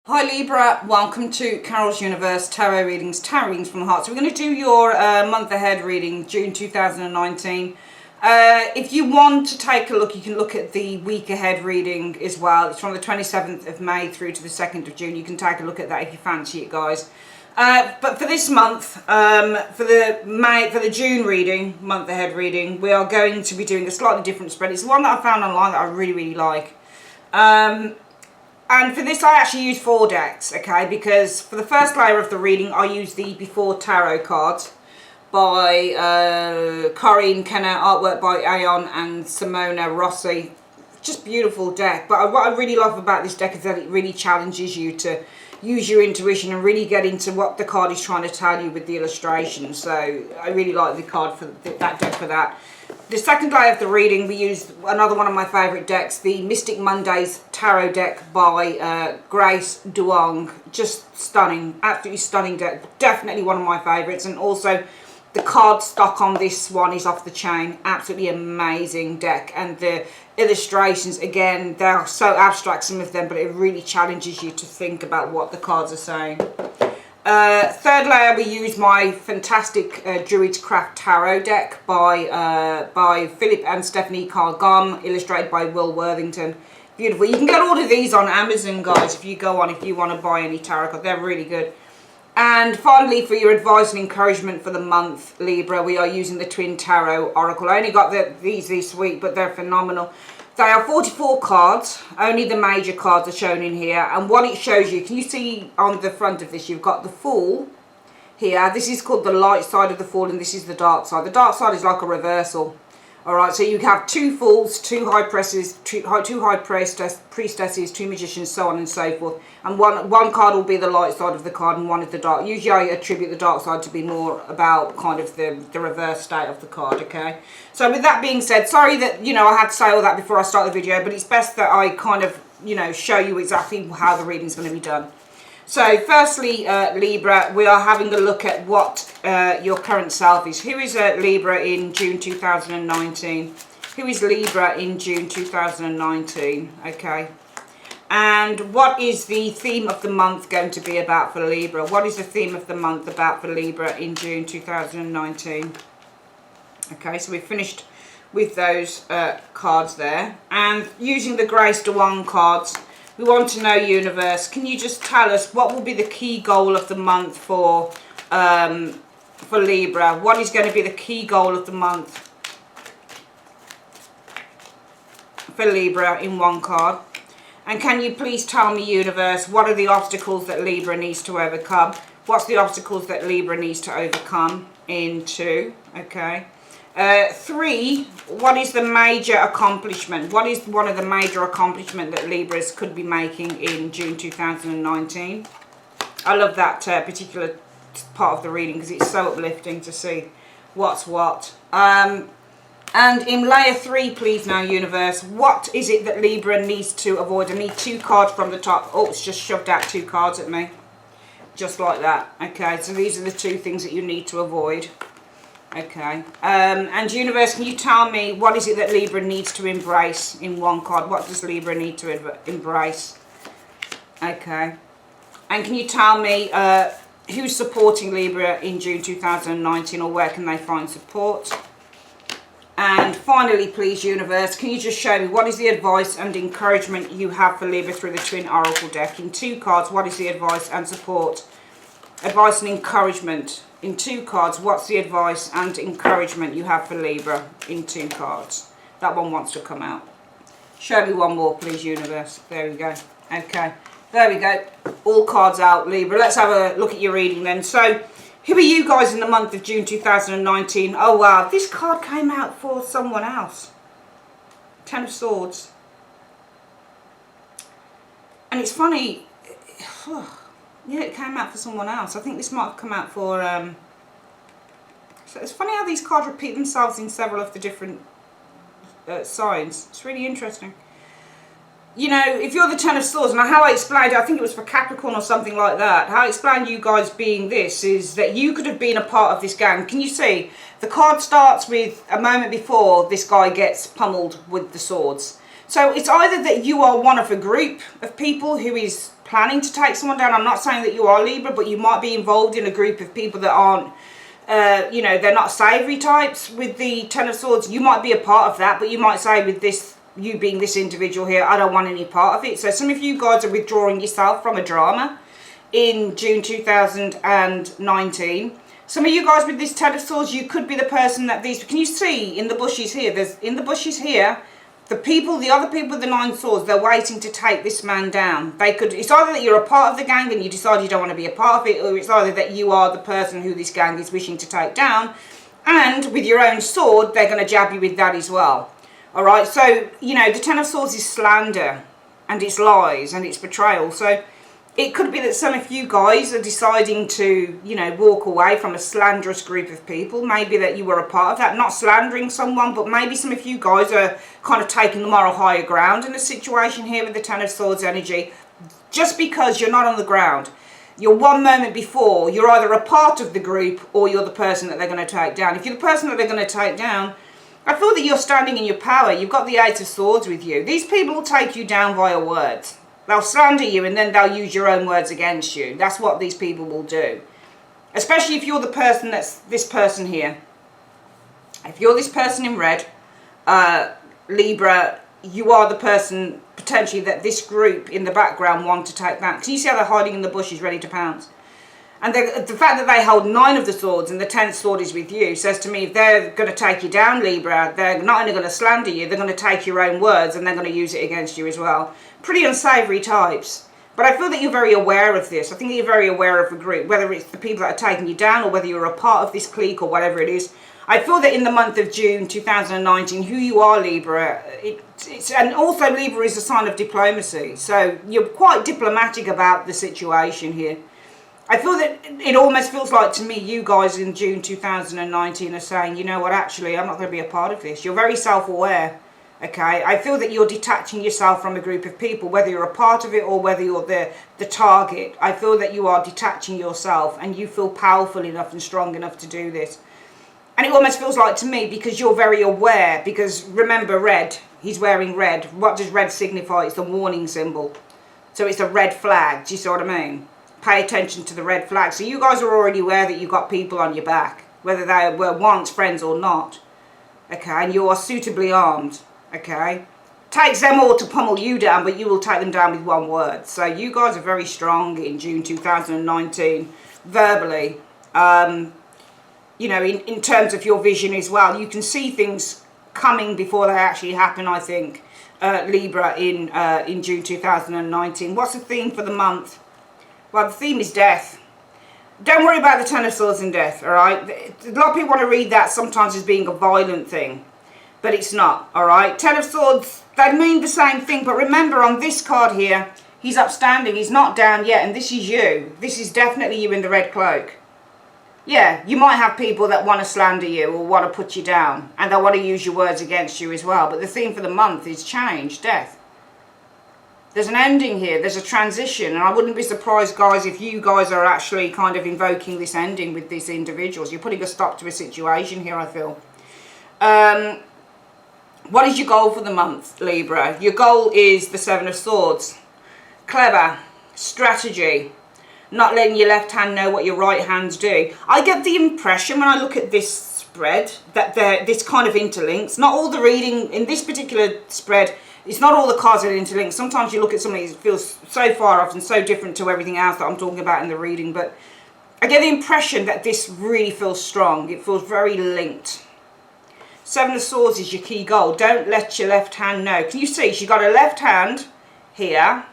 Hi Libra, welcome to Carol's Universe Tarot Readings from the Heart. So we're going to do your month ahead reading, June 2019. If you want to take a look, you can look at the week ahead reading as well. It's from the 27th of May through to the 2nd of June. You can take a look at that if you fancy it, guys. But for this month, for the June reading, month ahead reading, we are going to be doing a slightly different spread. It's the one that I found online that I really like. And for this I actually use 4 decks, okay, because for the first layer of the reading I use the Before Tarot cards by Corinne Kenner, artwork by Aeon and Simona Rossi. Just beautiful deck. But what I really love about this deck is that it really challenges you to use your intuition and really get into what the card is trying to tell you with the illustrations. So I really like the card for that deck for that. The second layer of the reading, we used another one of my favourite decks, the Mystic Mondays Tarot deck by Grace Duong. Just stunning, absolutely stunning deck. Definitely one of my favourites. And also the card stock on this one is off the chain. Absolutely amazing deck. And the illustrations, again, they're so abstract, some of them, but it really challenges you to think about what the cards are saying. Third layer, we use my fantastic Druid's Craft Tarot deck by Philip and Stephanie Cargam, illustrated by Will Worthington. Beautiful. You can get all of these on Amazon, guys, if you go on, if you want to buy any tarot cards. They're really good. And finally, for your advice and encouragement for the month, Libra, we are using the Twin Tarot Oracle. I only got these this week, but they're phenomenal. They are 44 cards. Only the major cards are shown in here. And what it shows you, can you see on the front of this, you've got the Fool here. This is called the light side of the Fool, and this is the dark side. The dark side is like a reversal. Alright, so you have 2 Fools, 2 High Priestesses, 2 High Priestesses, 2 Magicians, so on and so forth. And one card will be the light side of the card and one is the dark. Usually I attribute the dark side to be more about kind of the reverse state of the card, okay? So with that being said, sorry that, you know, I had to say all that before I start the video, but it's best that I kind of, you know, show you exactly how the reading's going to be done. So firstly, Libra, we are having a look at what your current self is. Who is Libra in June 2019? Who is Libra in June 2019? Okay. And what is the theme of the month going to be about for Libra? What is the theme of the month about for Libra in June 2019? Okay, so we've finished with those cards there. And using the Grace Duong cards, we want to know, Universe, can you just tell us what will be the key goal of the month for Libra? What is going to be the key goal of the month for Libra in one card? And can you please tell me, Universe, what are the obstacles that Libra needs to overcome? What's the obstacles that Libra needs to overcome in 2? Okay. 3, what is the major accomplishment? What is one of the major accomplishments that Libras could be making in June 2019? I love that particular part of the reading because it's so uplifting to see what's what. And in layer 3, please now, Universe, what is it that Libra needs to avoid? I need 2 cards from the top. Oh, it's just shoved out 2 cards at me. Just like that. Okay, so these are the 2 things that you need to avoid. Okay, and Universe, can you tell me what is it that Libra needs to embrace in one card? What does Libra need to embrace? Okay, and can you tell me who's supporting Libra in June 2019, or where can they find support? And finally, please, Universe, can you just show me what is the advice and encouragement you have for Libra through the Twin Oracle deck? In 2 cards, what is the advice and support? Advice and encouragement. In 2 cards, what's the advice and encouragement you have for Libra in 2 cards? That one wants to come out. Show me one more, please, Universe. There we go. Okay, there we go. All cards out, Libra. Let's have a look at your reading then. So, who are you guys in the month of June 2019? Oh, wow. This card came out for someone else. 10 of Swords. And it's funny. Yeah, it came out for someone else. I think this might have come out for... So it's funny how these cards repeat themselves in several of the different signs. It's really interesting. You know, if you're the 10 of Swords, and how I explained it, I think it was for Capricorn or something like that. How I explained you guys being this is that you could have been a part of this gang. Can you see? The card starts with a moment before this guy gets pummeled with the swords. So it's either that you are one of a group of people who is planning to take someone down. I'm not saying that you are Libra, but you might be involved in a group of people that aren't, you know, they're not savoury types. With the Ten of Swords, you might be a part of that, but you might say with this, you being this individual here, I don't want any part of it. So some of you guys are withdrawing yourself from a drama in June 2019. Some of you guys with this Ten of Swords, you could be the person that these, can you see in the bushes here, there's in the bushes here, the other people with the Nine Swords, they're waiting to take this man down. They could, it's either that you're a part of the gang and you decide you don't want to be a part of it, or it's either that you are the person who this gang is wishing to take down, and with your own sword, they're going to jab you with that as well. Alright, so, you know, the Ten of Swords is slander, and it's lies, and it's betrayal. So it could be that some of you guys are deciding to, you know, walk away from a slanderous group of people. Maybe that you were a part of that, not slandering someone, but maybe some of you guys are kind of taking the moral higher ground in a situation here with the Ten of Swords energy. Just because you're not on the ground, you're one moment before, you're either a part of the group or you're the person that they're going to take down. If you're the person that they're going to take down, I feel that you're standing in your power. You've got the Eight of Swords with you. These people will take you down via words. They'll slander you and then they'll use your own words against you. That's what these people will do. Especially if you're the person that's this person here. If you're this person in red, Libra, you are the person potentially that this group in the background want to take back. Because you see how they're hiding in the bushes ready to pounce. And the fact that they hold 9 of the swords and the 10th sword is with you says to me, if they're going to take you down, Libra, they're not only going to slander you, they're going to take your own words and they're going to use it against you as well. Pretty unsavoury types. But I feel that you're very aware of this. I think that you're very aware of the group, whether it's the people that are taking you down or whether you're a part of this clique or whatever it is. I feel that in the month of June 2019, who you are, Libra, and also Libra is a sign of diplomacy. So you're quite diplomatic about the situation here. I feel that it almost feels like to me you guys in June 2019 are saying, you know what, actually I'm not going to be a part of this. You're very self-aware, okay? I feel that you're detaching yourself from a group of people, whether you're a part of it or whether you're the target. I feel that you are detaching yourself and you feel powerful enough and strong enough to do this. And it almost feels like to me because you're very aware, because remember red, he's wearing red. What does red signify? It's the warning symbol. So it's a red flag, do you see what I mean? Pay attention to the red flag. So you guys are already aware that you've got people on your back, whether they were once friends or not, okay, and you are suitably armed, okay. Takes them all to pummel you down, but you will take them down with one word. So you guys are very strong in June 2019 verbally. You know, in terms of your vision as well, you can see things coming before they actually happen, I think, Libra, in June 2019. What's the theme for the month? Well, the theme is death. Don't worry about the Ten of Swords and death, alright? A lot of people want to read that sometimes as being a violent thing, but it's not, alright? Ten of Swords, they mean the same thing, but remember on this card here, he's upstanding, he's not down yet, and this is you. This is definitely you in the red cloak. Yeah, you might have people that want to slander you or want to put you down, and they want to use your words against you as well, but the theme for the month is change, death. There's an ending here, there's a transition, and I wouldn't be surprised, guys, if you guys are actually kind of invoking this ending with these individuals. You're putting a stop to a situation here, I feel. What is your goal for the month, Libra? Your goal is the Seven of Swords. Clever, strategy, not letting your left hand know what your right hand's do. I get the impression when I look at this spread that this kind of interlinks. Not all the reading in this particular spread, it's not all the cards that are interlinked. Sometimes you look at something that feels so far off and so different to everything else that I'm talking about in the reading. But I get the impression that this really feels strong. It feels very linked. Seven of Swords is your key goal. Don't let your left hand know. Can you see? She's got her left hand here.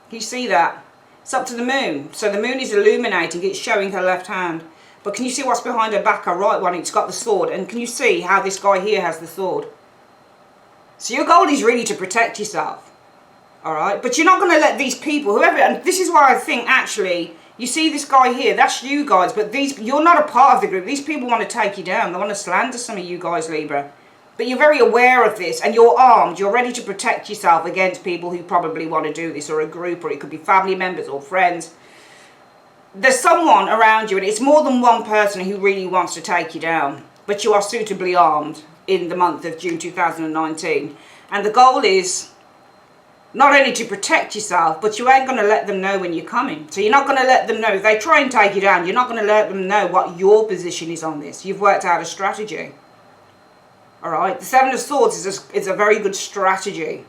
Can you see that? It's up to the moon. So the moon is illuminating. It's showing her left hand. But can you see what's behind her back? Her right one, it's got the sword. And can you see how this guy here has the sword? So your goal is really to protect yourself, alright? But you're not going to let these people, whoever, and this is why I think actually, you see this guy here, that's you guys, but you're not a part of the group. These people want to take you down. They want to slander some of you guys, Libra. But you're very aware of this, and you're armed. You're ready to protect yourself against people who probably want to do this, or a group, or it could be family members or friends. There's someone around you, and it's more than one person who really wants to take you down. But you are suitably armed in the month of June 2019, and the goal is not only to protect yourself, but you ain't going to let them know when you're coming. So you're not going to let them know. If they try and take you down, you're not going to let them know what your position is on this. You've worked out a strategy. All right? The Seven of Swords is a very good strategy.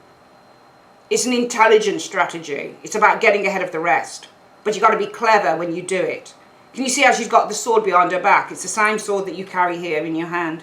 It's an intelligent strategy. It's about getting ahead of the rest. But you've got to be clever when you do it. Can you see how she's got the sword behind her back? It's the same sword that you carry here in your hand.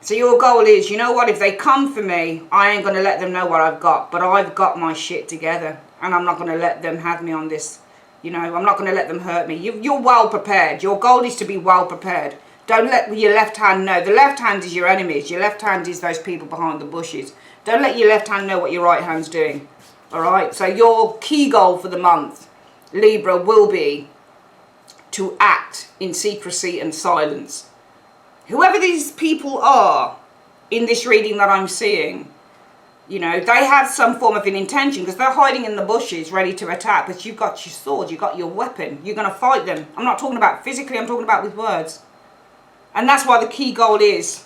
So your goal is, you know what, if they come for me, I ain't going to let them know what I've got. But I've got my shit together. And I'm not going to let them have me on this. You know, I'm not going to let them hurt me. You're well prepared. Your goal is to be well prepared. Don't let your left hand know. The left hand is your enemies. Your left hand is those people behind the bushes. Don't let your left hand know what your right hand's doing. Alright? So your key goal for the month, Libra, will be to act in secrecy and silence. Whoever these people are in this reading that I'm seeing, you know, they have some form of an intention because they're hiding in the bushes ready to attack. But you've got your sword, you've got your weapon. You're going to fight them. I'm not talking about physically, I'm talking about with words. And that's why the key goal is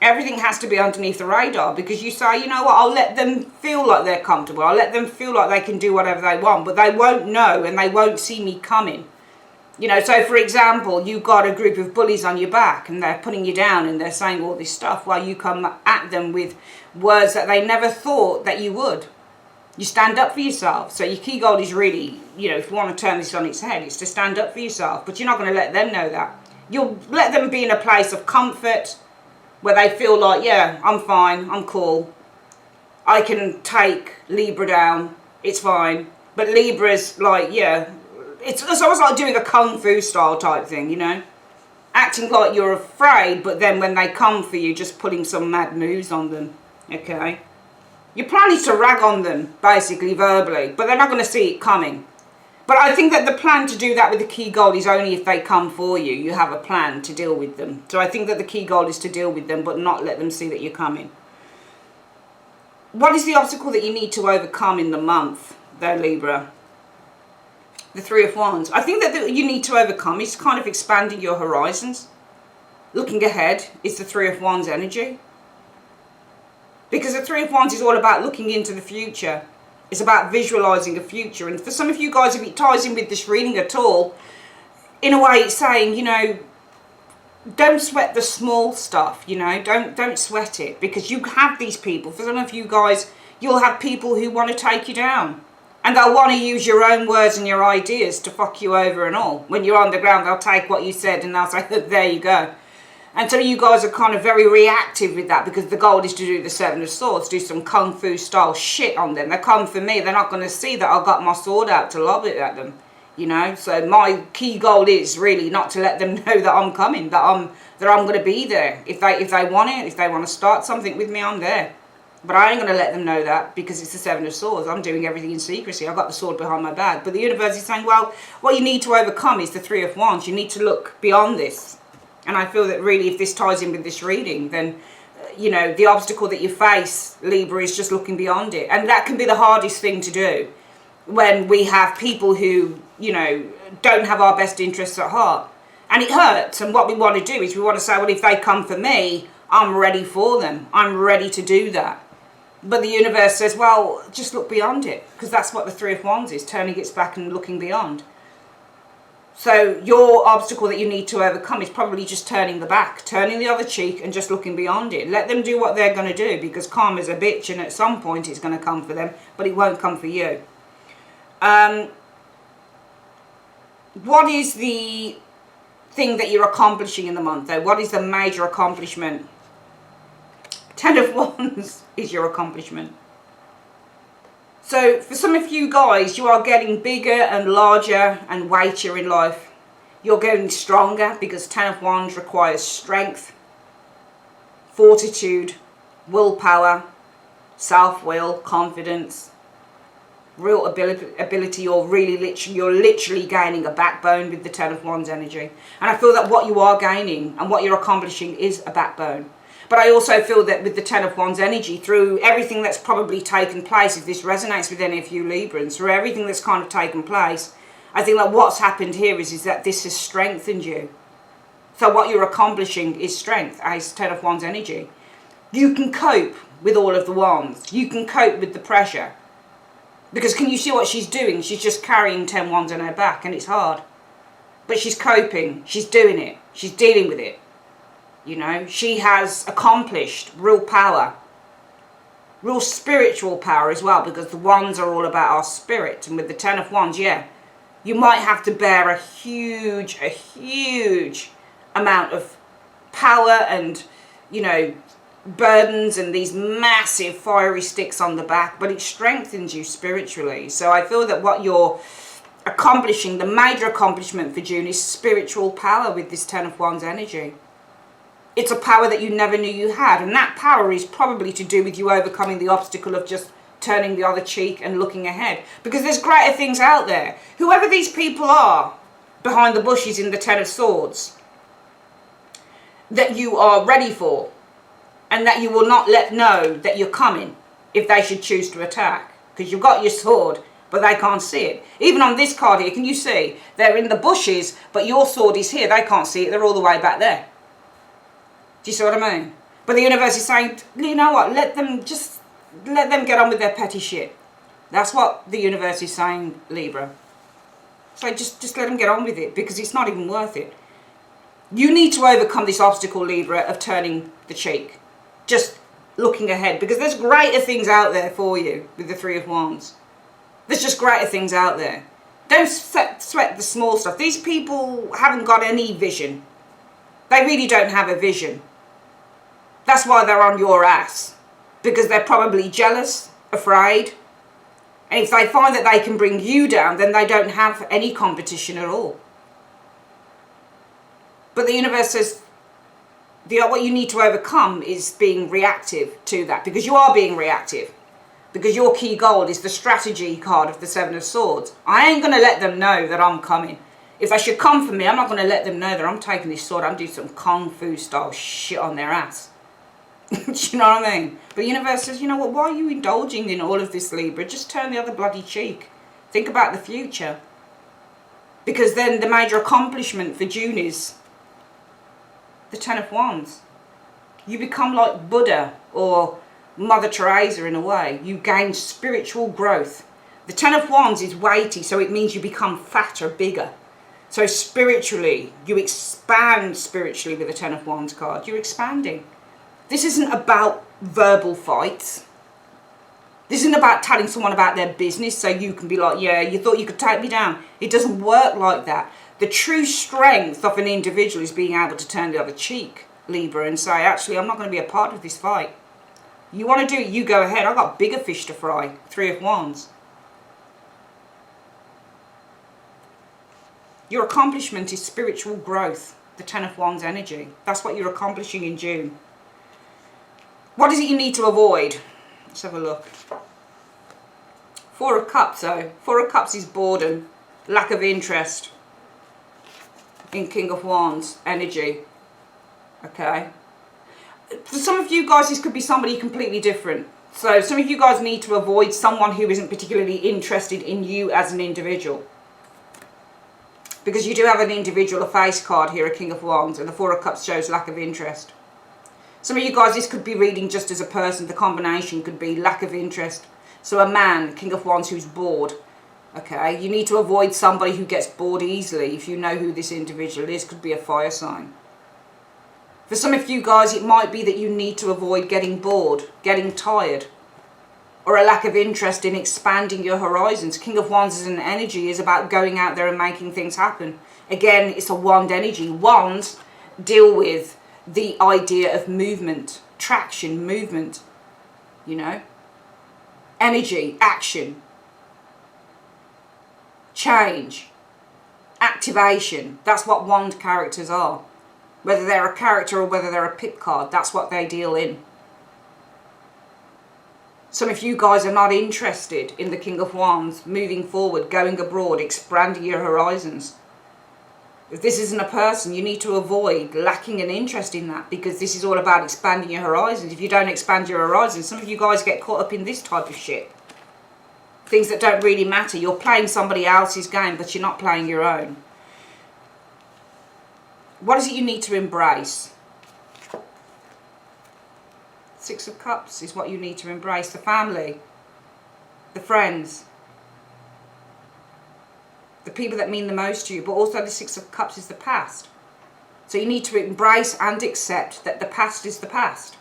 everything has to be underneath the radar, because you say, you know what, I'll let them feel like they're comfortable. I'll let them feel like they can do whatever they want, but they won't know and they won't see me coming. You know, so for example, you've got a group of bullies on your back and they're putting you down and they're saying all this stuff while you come at them with words that they never thought that you would. You stand up for yourself. So your key goal is really, you know, if you want to turn this on its head, it's to stand up for yourself. But you're not going to let them know that. You'll let them be in a place of comfort where they feel like, yeah, I'm fine, I'm cool. I can take Libra down, it's fine. But Libra's like, yeah, it's almost like doing a kung fu style type thing, you know. Acting like you're afraid, but then when they come for you, just putting some mad moves on them, okay. Your plan is to rag on them, basically, verbally, but they're not going to see it coming. But I think that the plan to do that with the key goal is only if they come for you. You have a plan to deal with them. So I think that the key goal is to deal with them, but not let them see that you're coming. What is the obstacle that you need to overcome in the month, though, Libra? The Three of Wands. I think that you need to overcome is kind of expanding your horizons. Looking ahead is the Three of Wands energy. Because the Three of Wands is all about looking into the future. It's about visualizing a future. And for some of you guys, if it ties in with this reading at all, in a way it's saying, you know, don't sweat the small stuff, you know, don't sweat it, because you have these people. For some of you guys, you'll have people who want to take you down, and they'll want to use your own words and your ideas to fuck you over and all. When you're on the ground, they'll take what you said and they'll say, there you go. And some of you guys are kind of very reactive with that, because the goal is to do the Seven of Swords, do some kung fu style shit on them. They come for me, they're not going to see that I've got my sword out to lob it at them, you know. So my key goal is really not to let them know that I'm coming, that I'm going to be there. If they want it, if they want to start something with me, I'm there. But I ain't going to let them know that, because it's the Seven of Swords. I'm doing everything in secrecy. I've got the sword behind my back. But the universe is saying, well, what you need to overcome is the Three of Wands. You need to look beyond this. And I feel that really, if this ties in with this reading, then, you know, the obstacle that you face, Libra, is just looking beyond it. And that can be the hardest thing to do when we have people who, you know, don't have our best interests at heart. And it hurts. And what we want to do is we want to say, well, if they come for me, I'm ready for them. I'm ready to do that. But the universe says, well, just look beyond it. Because that's what the Three of Wands is, turning its back and looking beyond. So your obstacle that you need to overcome is probably just turning the back, turning the other cheek and just looking beyond it. Let them do what they're going to do, because karma's a bitch and at some point it's going to come for them, but it won't come for you. What is the thing that you're accomplishing in the month, though? What is the major accomplishment? Ten of Wands is your accomplishment. So for some of you guys, you are getting bigger and larger and weightier in life. You're getting stronger, because Ten of Wands requires strength, fortitude, willpower, self-will, confidence, real ability. You're literally gaining a backbone with the Ten of Wands energy. And I feel that what you are gaining and what you're accomplishing is a backbone. But I also feel that with the Ten of Wands energy, through everything that's probably taken place, if this resonates with any of you Librans, through everything that's kind of taken place, I think that what's happened here is that this has strengthened you. So what you're accomplishing is strength, as Ten of Wands energy. You can cope with all of the wands. You can cope with the pressure. Because can you see what she's doing? She's just carrying 10 wands on her back, and it's hard. But she's coping. She's doing it. She's dealing with it. You know, she has accomplished real power. Real spiritual power as well, because the wands are all about our spirit. And with the 10 of wands, yeah, you might have to bear a huge amount of power and, you know, burdens and these massive fiery sticks on the back, but it strengthens you spiritually. So I feel that what you're accomplishing, the major accomplishment for June, is spiritual power with this 10 of wands energy. It's a power that you never knew you had, and that power is probably to do with you overcoming the obstacle of just turning the other cheek and looking ahead, because there's greater things out there. Whoever these people are behind the bushes in the 10 of swords that you are ready for, and that you will not let know that you're coming if they should choose to attack, because you've got your sword but they can't see it. Even on this card here, can you see they're in the bushes but your sword is here? They can't see it, they're all the way back there. Do you see what I mean? But the universe is saying, you know what, let them get on with their petty shit. That's what the universe is saying, Libra. So just let them get on with it, because it's not even worth it. You need to overcome this obstacle, Libra, of turning the cheek. Just looking ahead, because there's greater things out there for you with the 3 of wands. There's just greater things out there. Don't sweat the small stuff. These people haven't got any vision. They really don't have a vision. That's why they're on your ass. Because they're probably jealous, afraid. And if they find that they can bring you down, then they don't have any competition at all. But the universe says, what you need to overcome is being reactive to that. Because you are being reactive. Because your key goal is the strategy card of the 7 of swords. I ain't going to let them know that I'm coming. If they should come for me, I'm not going to let them know that I'm taking this sword. I'm doing some kung fu style shit on their ass. Do you know what I mean? But the universe says, you know what, why are you indulging in all of this, Libra? Just turn the other bloody cheek. Think about the future. Because then the major accomplishment for June is the 10 of wands. You become like Buddha or Mother Teresa in a way. You gain spiritual growth. The 10 of wands is weighty, so it means you become fatter, bigger. So spiritually, you expand spiritually with the 10 of wands card. You're expanding. This isn't about verbal fights. This isn't about telling someone about their business so you can be like, yeah, you thought you could take me down. It doesn't work like that. The true strength of an individual is being able to turn the other cheek, Libra, and say, actually, I'm not going to be a part of this fight. You want to do it, you go ahead. I've got bigger fish to fry. 3 of wands. Your accomplishment is spiritual growth. The 10 of wands energy. That's what you're accomplishing in June. What is it you need to avoid? Let's have a look. 4 of cups though. 4 of cups is boredom. Lack of interest. In King of wands energy. Okay. For some of you guys, this could be somebody completely different. So some of you guys need to avoid someone who isn't particularly interested in you as an individual. Because you do have an individual, a face card here, a King of wands, and the 4 of cups shows lack of interest. Some of you guys, this could be reading just as a person. The combination could be lack of interest. So a man, King of wands, who's bored. Okay, you need to avoid somebody who gets bored easily. If you know who this individual is, could be a fire sign. For some of you guys, it might be that you need to avoid getting bored, getting tired, or a lack of interest in expanding your horizons. King of wands as an energy is about going out there and making things happen. Again, it's a wand energy. Wands deal with the idea of movement, traction, movement, you know, energy, action, change, activation. That's what wand characters are. Whether they're a character or whether they're a pip card, that's what they deal in. Some of you guys are not interested in the King of wands, moving forward, going abroad, expanding your horizons. If this isn't a person, you need to avoid lacking an interest in that, because this is all about expanding your horizons. If you don't expand your horizons, some of you guys get caught up in this type of shit. Things that don't really matter. You're playing somebody else's game, but you're not playing your own. What is it you need to embrace? Six of Cups is what you need to embrace. The family, the friends, the people that mean the most to you. But also the Six of Cups is the past. So you need to embrace and accept that the past is the past.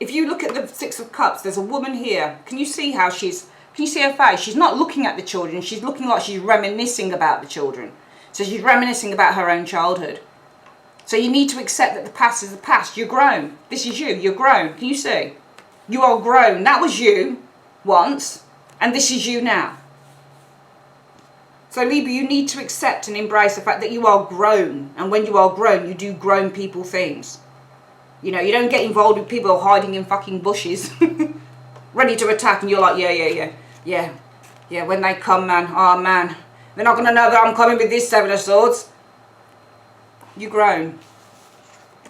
If you look at the Six of Cups, there's a woman here. Can you see how can you see her face? She's not looking at the children. She's looking like she's reminiscing about the children. So she's reminiscing about her own childhood. So you need to accept that the past is the past. You're grown. This is you. You're grown. Can you see? You are grown. That was you once, and this is you now. So Libra, you need to accept and embrace the fact that you are grown. And when you are grown, you do grown people things. You know, you don't get involved with people hiding in fucking bushes, ready to attack, and you're like, yeah, when they come, man, oh man, they're not going to know that I'm coming with this Seven of Swords. You're grown.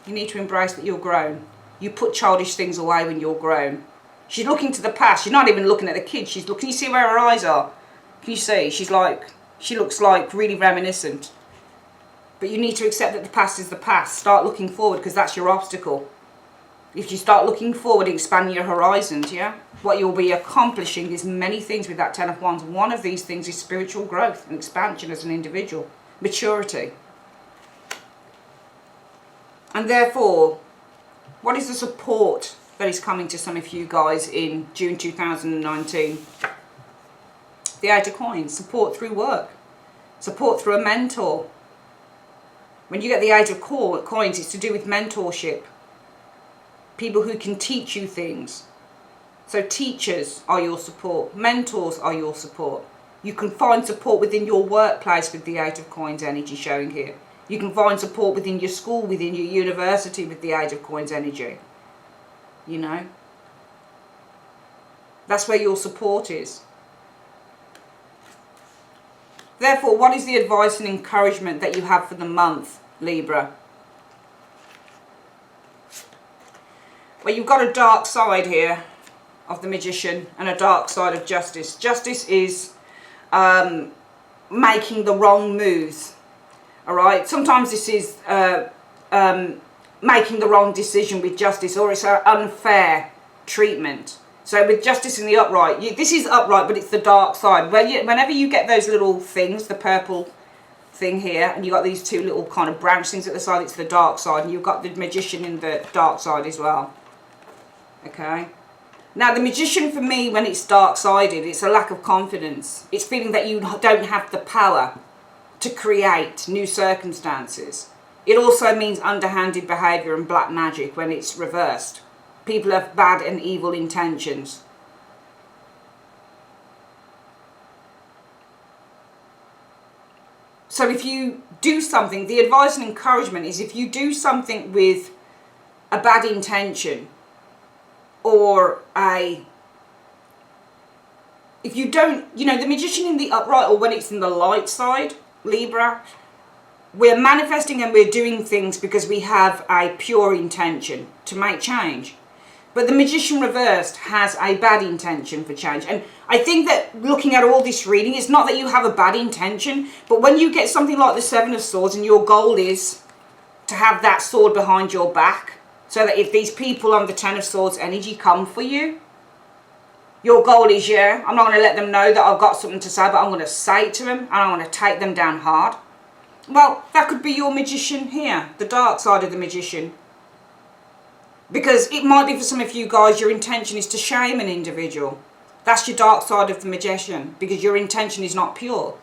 You need to embrace that you're grown. You put childish things away when you're grown. She's looking to the past. She's not even looking at the kids. She's looking. Can you see where her eyes are? Can you see? She looks like really reminiscent. But you need to accept that the past is the past. Start looking forward, because that's your obstacle. If you start looking forward, expanding your horizons, yeah? What you'll be accomplishing is many things with that Ten of Wands. One of these things is spiritual growth and expansion as an individual. Maturity. And therefore, what is the support that is coming to some of you guys in June 2019? The Eight of Coins. Support through work. Support through a mentor. When you get the Eight of Coins, it's to do with mentorship. People who can teach you things. So teachers are your support. Mentors are your support. You can find support within your workplace with the Eight of Coins energy showing here. You can find support within your school, within your university with the Eight of Coins energy. You know? That's where your support is. Therefore, what is the advice and encouragement that you have for the month, Libra? Well, you've got a dark side here of the Magician and a dark side of Justice. Justice is making the wrong moves. All right? Sometimes this is making the wrong decision with Justice, or it's an unfair treatment. So with Justice in the upright, this is upright, but it's the dark side. Whenever you get those little things, the purple thing here, and you've got these two little kind of branch things at the side, it's the dark side, and you've got the Magician in the dark side as well. Okay? Now, the Magician for me, when it's dark-sided, it's a lack of confidence. It's feeling that you don't have the power to create new circumstances. It also means underhanded behaviour and black magic when it's reversed. People have bad and evil intentions. So if you do something, the advice and encouragement is if you do something with a bad intention, or if you don't, you know, the Magician in the upright, or when it's in the light side, Libra, we're manifesting and we're doing things because we have a pure intention to make change. But the Magician reversed has a bad intention for change. And I think that looking at all this reading, it's not that you have a bad intention, but when you get something like the Seven of Swords and your goal is to have that sword behind your back, so that if these people on the Ten of Swords energy come for you, your goal is, yeah, I'm not going to let them know that I've got something to say, but I'm going to say it to them and I'm going to take them down hard. Well, that could be your Magician here, the dark side of the Magician. Because it might be for some of you guys, your intention is to shame an individual. That's your dark side of the Magician, because your intention is not pure.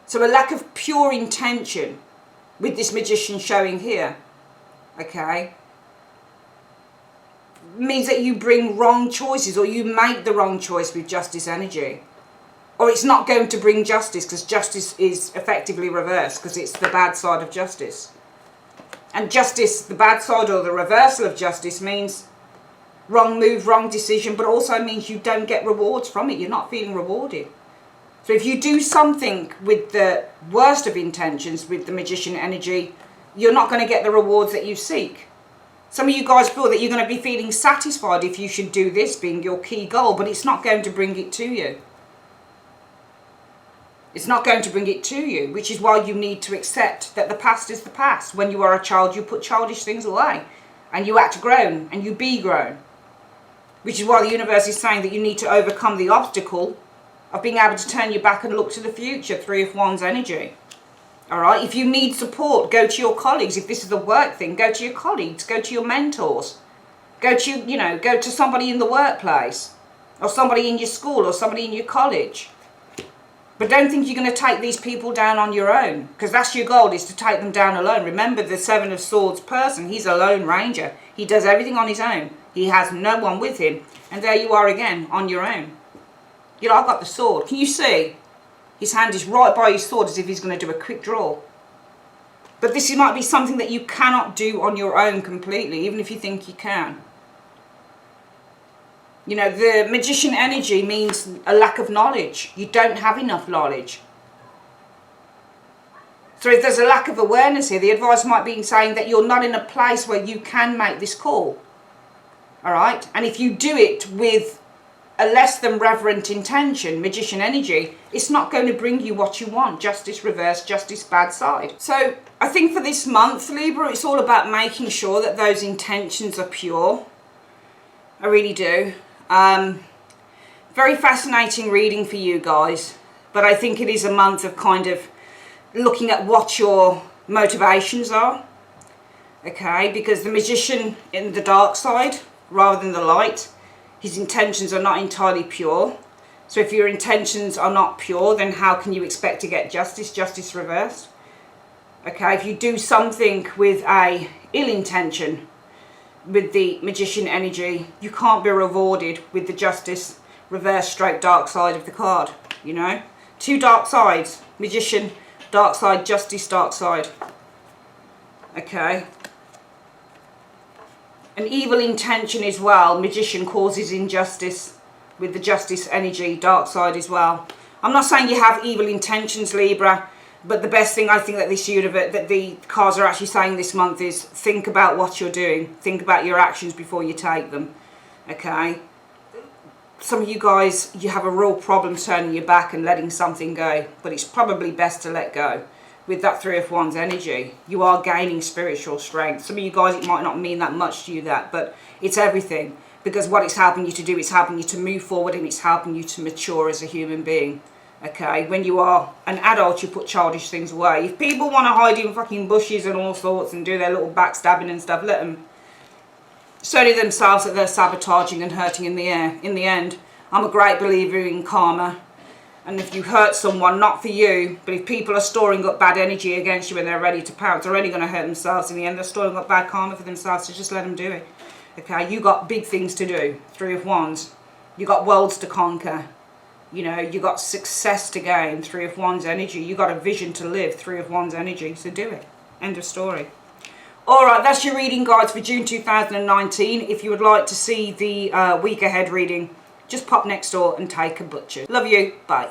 So a lack of pure intention with this Magician showing here, okay, means that you bring wrong choices, or you make the wrong choice with Justice energy. Or it's not going to bring justice, because justice is effectively reversed, because it's the bad side of justice. And justice, the bad side or the reversal of justice, means wrong move, wrong decision, but also means you don't get rewards from it. You're not feeling rewarded. So if you do something with the worst of intentions with the Magician energy, you're not going to get the rewards that you seek. Some of you guys feel that you're going to be feeling satisfied if you should do this being your key goal, but it's not going to bring it to you. It's not going to bring it to you, which is why you need to accept that the past is the past. When you are a child, you put childish things away and you act grown and you be grown, which is why the universe is saying that you need to overcome the obstacle of being able to turn your back and look to the future. Three of Wands energy. All right, if you need support, go to your colleagues. If this is a work thing, go to your colleagues, go to your mentors, go to, go to somebody in the workplace or somebody in your school or somebody in your college. But don't think you're going to take these people down on your own, because that's your goal, is to take them down alone. Remember, the Seven of Swords person, he's a lone ranger. He does everything on his own. He has no one with him. And there you are again, on your own. I've got the sword. Can you see? His hand is right by his sword as if he's going to do a quick draw. But this might be something that you cannot do on your own completely, even if you think you can. The Magician energy means a lack of knowledge. You don't have enough knowledge. So if there's a lack of awareness here, the advice might be saying that you're not in a place where you can make this call. All right? And if you do it with a less than reverent intention, Magician energy, it's not going to bring you what you want. Justice reverse, justice bad side. So I think for this month, Libra, it's all about making sure that those intentions are pure. I really do. Very fascinating reading for you guys, but I think it is a month of kind of looking at what your motivations are, okay, because the Magician in the dark side rather than the light, his intentions are not entirely pure. So if your intentions are not pure, then how can you expect to get justice? Justice reversed. Okay, if you do something with a ill intention, with the Magician energy, you can't be rewarded with the justice reverse stroke dark side of the card. Two dark sides: Magician dark side, justice dark side. Okay, an evil intention as well. Magician causes injustice with the justice energy dark side as well. I'm not saying you have evil intentions, Libra, but the best thing I think that this universe, that the cards are actually saying this month, is think about what you're doing. Think about your actions before you take them. Okay? Some of you guys, you have a real problem turning your back and letting something go. But it's probably best to let go. With that Three of Wands energy, you are gaining spiritual strength. Some of you guys, it might not mean that much to you, but it's everything. Because what it's helping you to do, it's helping you to move forward and it's helping you to mature as a human being. Okay, when you are an adult, you put childish things away. If people want to hide in fucking bushes and all sorts and do their little backstabbing and stuff, let them. It's only themselves that they're sabotaging and hurting in the end. I'm a great believer in karma. And if you hurt someone, not for you, but if people are storing up bad energy against you and they're ready to pounce, they're only going to hurt themselves in the end. They're storing up bad karma for themselves, so just let them do it. Okay, you got big things to do. Three of Wands. You got worlds to conquer. You got success to gain, Three of Wands energy. You got a vision to live, Three of Wands energy. So do it. End of story. Alright, that's your reading guides for June 2019. If you would like to see the week ahead reading, just pop next door and take a butcher. Love you. Bye.